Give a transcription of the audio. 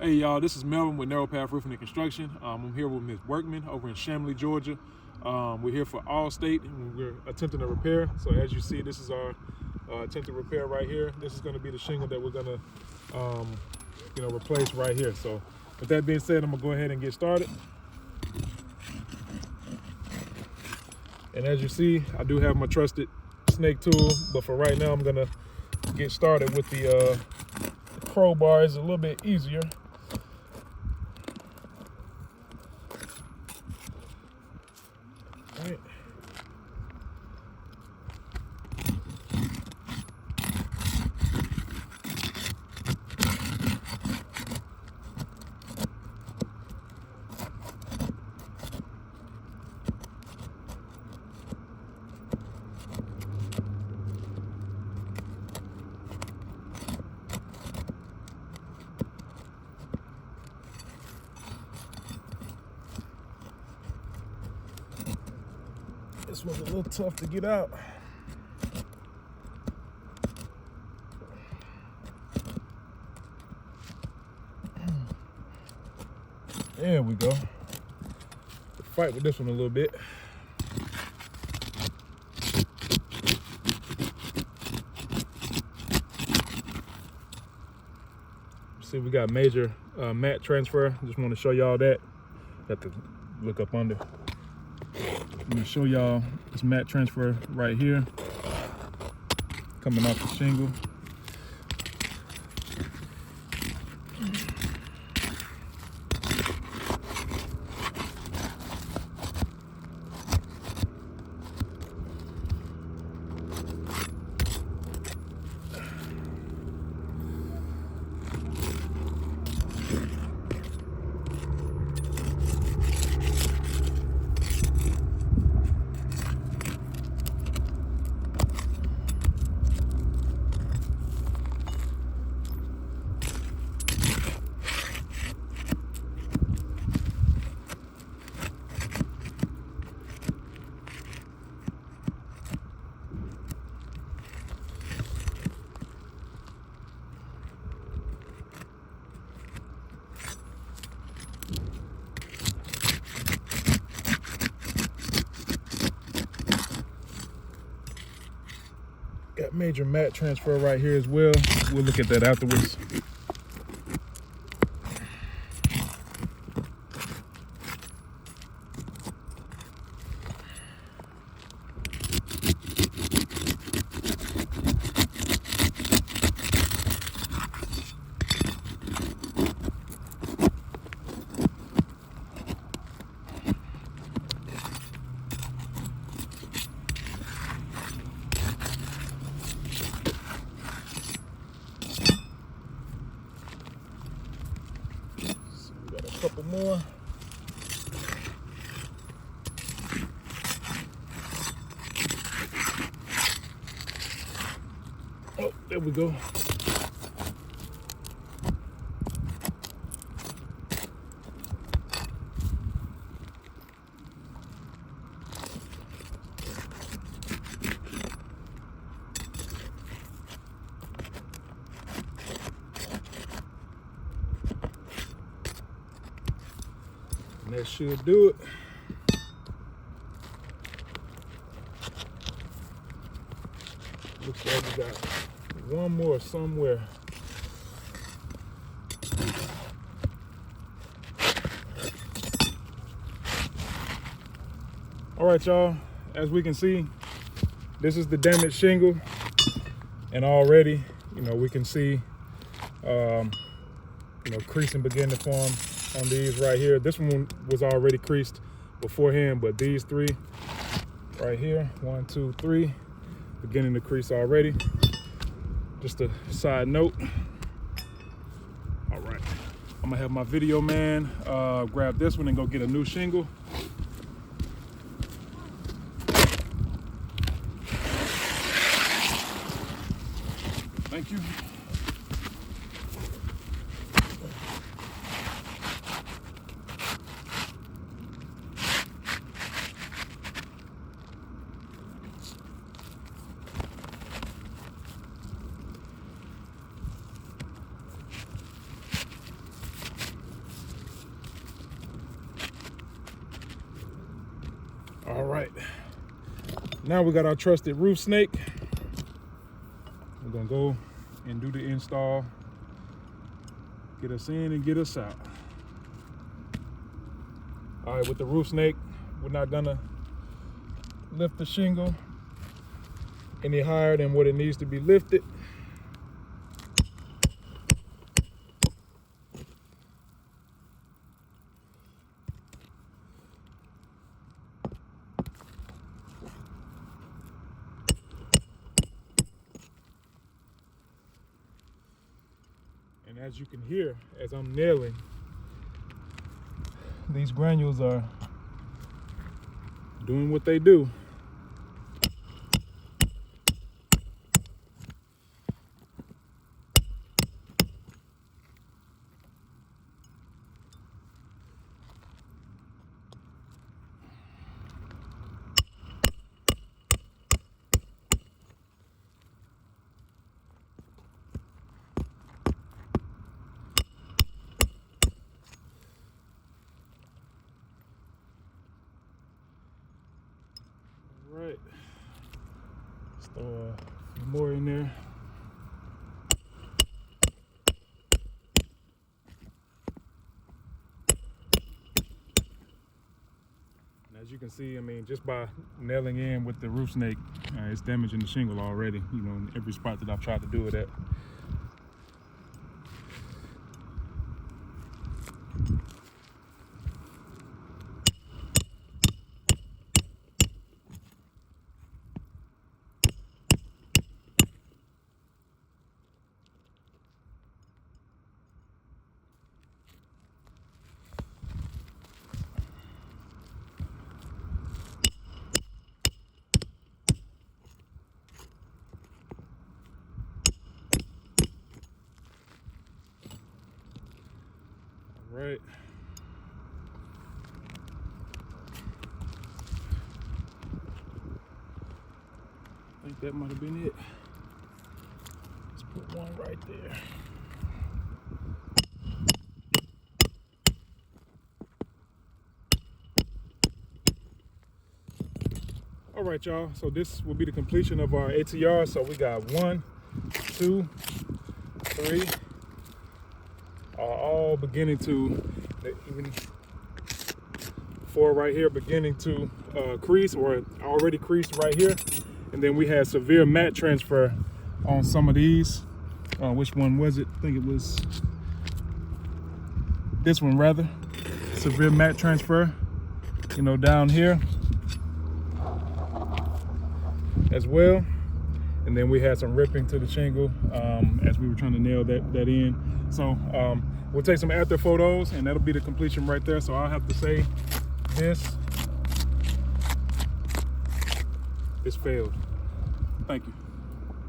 Hey y'all, this is Melvin with Narrow Path Roofing and Construction. I'm here with Ms. Workman over in Chamblee, Georgia. We're here for Allstate and we're attempting to repair. So as you see, this is our attempted repair right here. This is going to be the shingle that we're going to replace right here. So with that being said, I'm going to go ahead and get started. And as you see, I do have my trusted snake tool, but for right now, I'm going to get started with the crowbar. It's a little bit easier. All right. This one's a little tough to get out. There we go. Fight with this one a little bit. See, we got major mat transfer. Just want to show y'all that. Got to look up under. I'm gonna show y'all this mat transfer right here, coming off the shingle. Got major mat transfer right here as well. We'll look at that afterwards. Couple more. Oh, there we go. And that should do it. Looks like we got one more somewhere. All right, y'all, as we can see, this is the damaged shingle. And already, we can see, creasing begin to form on these right here. This one was already creased beforehand, but these three right here, 1, 2, 3, beginning to crease already. Just a side note. All right, I'm gonna have my video man grab this one and go get a new shingle. Thank you. All right, now we got our trusted roof snake. We're gonna go and do the install, get us in and get us out. All right, with the roof snake, we're not gonna lift the shingle any higher than what it needs to be lifted. And as you can hear, as I'm nailing, these granules are doing what they do. Right, let's throw a few more in there. And as you can see, I mean, just by nailing in with the roof snake, it's damaging the shingle already, you know, in every spot that I've tried to do it at. Right. I think that might have been it. Let's put one right there. All right, y'all. So this will be the completion of our ATR. So we got 1, 2, 3. All beginning to, even 4 right here, beginning to crease, or already creased right here. And then we had severe mat transfer on some of these. Which one was it? I think it was this one, rather. Severe mat transfer, you know, down here as well. And then we had some ripping to the shingle as we were trying to nail that in. So we'll take some after photos, and that'll be the completion right there. So I'll have to say this failed. Thank you.